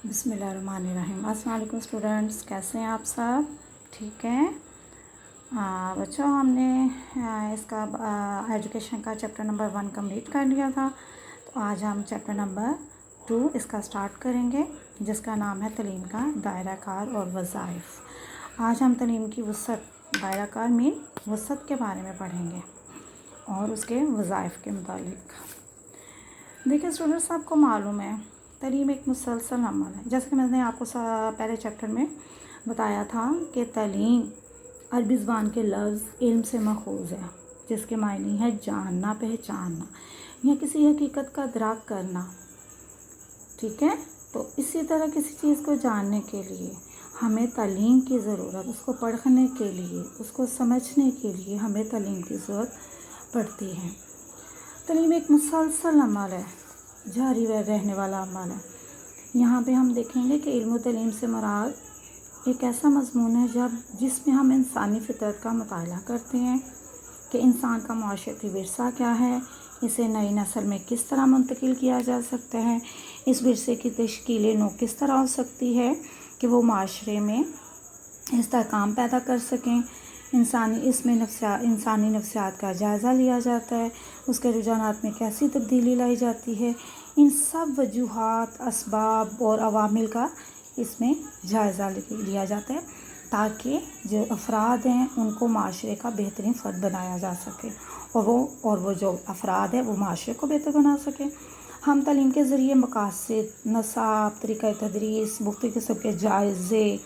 बिस्मिल्लाहिर्रहमानिर्रहीम। अस्सलाम वालेकुम स्टूडेंट्स, कैसे हैं आप सब? ठीक हैं बच्चों। हमने इसका एजुकेशन का चैप्टर नंबर 1 कंप्लीट कर लिया था। तो आज हम चैप्टर नंबर 2 इसका स्टार्ट करेंगे, जिसका नाम है तलीम का दायरा कार और वज़ाइफ़। आज हम तलीम की वसअत, दायरा कार मीन वसअत के बारे में पढ़ेंगे और उसके वज़ाइफ़ के मुतालिक। देखिए स्टूडेंट्स, आपको मालूम है तलीम एक मुसलसल अमल है। जैसे कि मैंने आपको पहले चैप्टर में बताया था कि तलीम अरबी ज़बान के लफ्ज़ इल्म से मख़ूज़ है, जिसके मायने है जानना, पहचानना या किसी हकीकत का इदराक करना। ठीक है, तो इसी तरह किसी चीज़ को जानने के लिए हमें तलीम की ज़रूरत, उसको पढ़ने के लिए, उसको समझने के लिए हमें तलीम की ज़रूरत पड़ती है। तलीम एक मुसलसल अमल है, जारी रहने वाला अमल है। यहाँ पे हम देखेंगे कि इल्म तलीम से मुराद एक ऐसा मज़मून है जिसमें हम इंसानी फ़ितरत का मुताला करते हैं कि इंसान का माशरती विरसा क्या है, इसे नई नस्ल में किस तरह मुंतकिल किया जा सकता है, इस विरसे की तश्कील नौ किस तरह हो सकती है कि वो माशरे में इस्तेहकाम पैदा कर सकें। इंसानी नफ्सियात का जायज़ा लिया जाता है, उसके रुझानात में कैसी तब्दीली लाई जाती है। इन सब वजूहात, असबाब और अवामिल का इसमें जायज़ा लिया जाता है, ताकि जो अफराद हैं उनको माशरे का बेहतरीन फ़र्द बनाया जा सके और वो जो अफराद हैं वो माशरे को बेहतर बना सकें। हम तालीम के ज़रिए मकासद, नसाब, तरीक़ा तदरीस, मुख्तलिफ़ किस्म के जायज़े,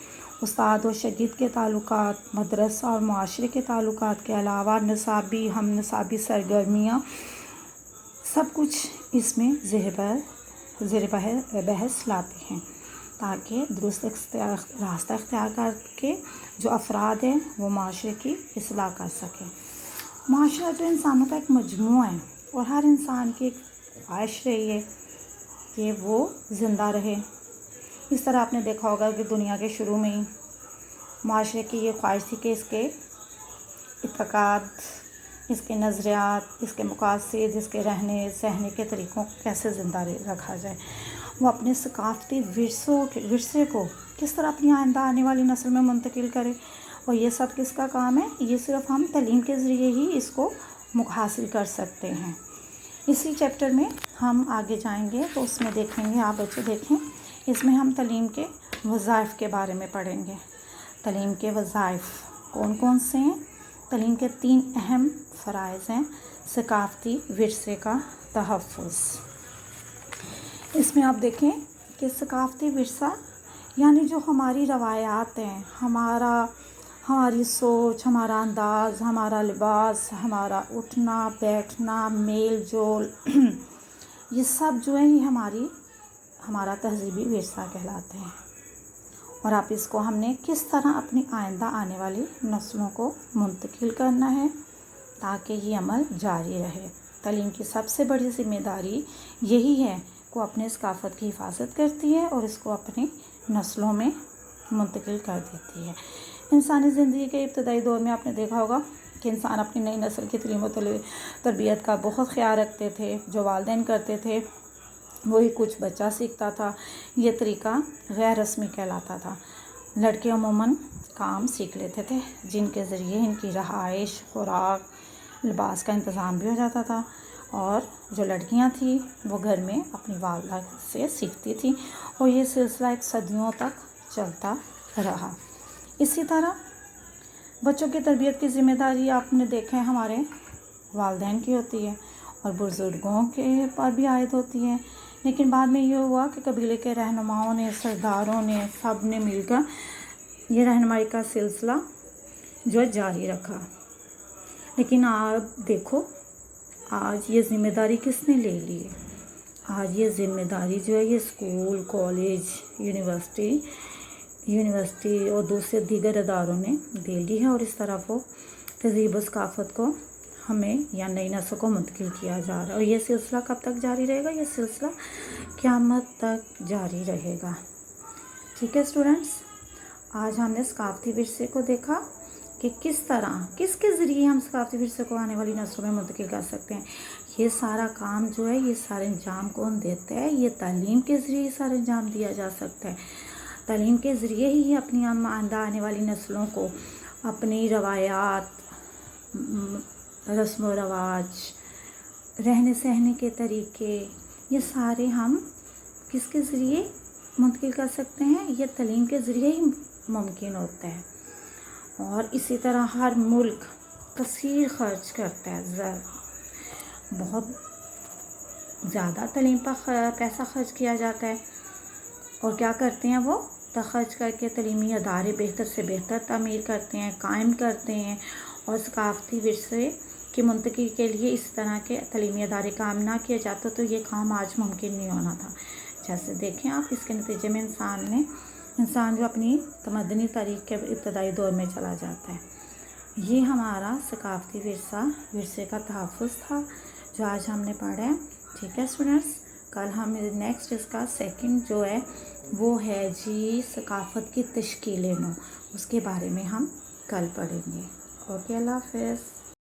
उस्ताद और शागिर्द के ताल्लुकात, मदरसा और माशरे के ताल्लुकात के अलावा नसाबी, हम नसाबी सरगर्मियाँ, सब कुछ इसमें ज़ेर बहस लाते हैं, ताकि दुरुस्त रास्ता इख्तियार करके जो अफराद हैं वो माशरे की इस्लाह कर सकें। माशरा तो इंसानों का एक मजमूआ है और हर इंसान की एक ख्वाहिश रही है कि वो ज़िंदा रहे। इस तरह आपने देखा होगा कि दुनिया के शुरू में ही माशरे की ये ख्वाहिश थी कि इसके इत्तेकाद, इसके नज़रियात, इसके मकासद, इसके रहने सहने के तरीक़ों को कैसे ज़िंदा रखा जाए। वो अपने सकाफ़ती विरसे को किस तरह अपनी आइंदा आने वाली नस्ल में मुंतकिल करे, और ये सब किसका काम है? ये सिर्फ़ हम तलीम के ज़रिए ही इसको हासिल कर सकते हैं। इसी चैप्टर में हम आगे जाएंगे तो उसमें देखेंगे, आप बच्चे देखें, इसमें हम तलीम के वज़ाइफ़ के बारे में पढ़ेंगे। तलीम के वज़ाइफ़ कौन कौन से हैं? तलीम के 3 अहम फ़राइज़ हैं। सकाफ़ती विरसे का तहफ़्फ़ुज़। इसमें आप देखें कि सकाफ़ती विरसा यानी जो हमारी रवायात हैं, हमारी सोच, हमारा अंदाज़, हमारा लिबास, हमारा उठना बैठना, मेल जोल ये सब जो है ये हमारा तहज़ीबी विरसा कहलाते हैं। और आप इसको हमने किस तरह अपनी आइंदा आने वाली नस्लों को मुंतकिल करना है ताकि ये अमल जारी रहे। तलीम की सबसे बड़ी ज़िम्मेदारी यही है कि अपने सकाफ़त की हिफाजत करती है और इसको अपनी नस्लों में मुंतकिल कर देती है। इंसानी ज़िंदगी के इब्तदाई दौर में आपने देखा होगा कि इंसान अपनी नई नस्ल की तलीम और तरबियत का बहुत ख्याल रखते थे। जो वालिदैन करते थे वही कुछ बच्चा सीखता था। ये तरीका गैर रस्मी कहलाता था। लड़के अमूमन काम सीख लेते थे, जिनके ज़रिए इनकी रहाइश, खुराक, लिबास का इंतज़ाम भी हो जाता था, और जो लड़कियां थी वो घर में अपनी वालिदा से सीखती थी, और ये सिलसिला एक सदियों तक चलता रहा। इसी तरह बच्चों की तरबियत की ज़िम्मेदारी आपने देखा है हमारे वालिदैन की होती है और बुज़ुर्गों के पर भी आयद होती है। लेकिन बाद में ये हुआ कि कबीले के रहनुमाओं ने, सरदारों ने, सब ने मिलकर ये रहनुमाई का सिलसिला जो है जारी रखा। लेकिन आप देखो आज ये ज़िम्मेदारी किसने ले ली है? आज ये ज़िम्मेदारी जो है ये स्कूल, कॉलेज, यूनिवर्सिटी और दूसरे दीगर इदारों ने ले ली है, और इस तरह वो तहज़ीब व सकाफ़त को हमें या नई नस्ल को मुंतकिल किया जा रहा है। और ये सिलसिला कब तक जारी रहेगा? ये सिलसिला क़यामत तक जारी रहेगा। ठीक है स्टूडेंट्स, आज हमने सकाफ़ती विरसे को देखा, کہ کس طرح کس کے ذریعے ہم ثقافتی ورثے کو آنے والی نسلوں میں منتقل کر سکتے ہیں. یہ سارا کام جو ہے، یہ سارا انجام کون دیتا ہے؟ یہ تعلیم کے ذریعے یہ سارا انجام دیا جا سکتا ہے. تعلیم کے ذریعے ہی اپنی آمدہ آنے والی نسلوں کو اپنی روایات، رسم و رواج، رہنے سہنے کے طریقے، یہ سارے ہم کس کے ذریعے منتقل کر سکتے ہیں؟ یہ تعلیم کے ذریعے ہی ممکن ہوتا ہے. اور اسی طرح ہر ملک کثیر خرچ کرتا ہے، بہت زیادہ تعلیم پر پیسہ خرچ کیا جاتا ہے. اور کیا کرتے ہیں وہ؟ خرچ کر کے تعلیمی ادارے بہتر سے بہتر تعمیر کرتے ہیں، قائم کرتے ہیں. اور ثقافتی ورثے کی منتقلی کے لیے اس طرح کے تعلیمی ادارے کام نہ کیا جاتا تو یہ کام آج ممکن نہیں ہونا تھا. جیسے دیکھیں آپ، اس کے نتیجے میں انسان جو اپنی تمدنی تاریخ کے ابتدائی دور میں چلا جاتا ہے. یہ ہمارا ثقافتی ورثے کا تحفظ تھا جو آج ہم نے پڑھا ہے. ٹھیک ہے اسٹوڈنٹس، کل ہم نیکسٹ اس کا سیکنڈ جو ہے وہ ہے جی ثقافت کی تشکیل نو، اس کے بارے میں ہم کل پڑھیں گے. اوکے، اللہ حافظ.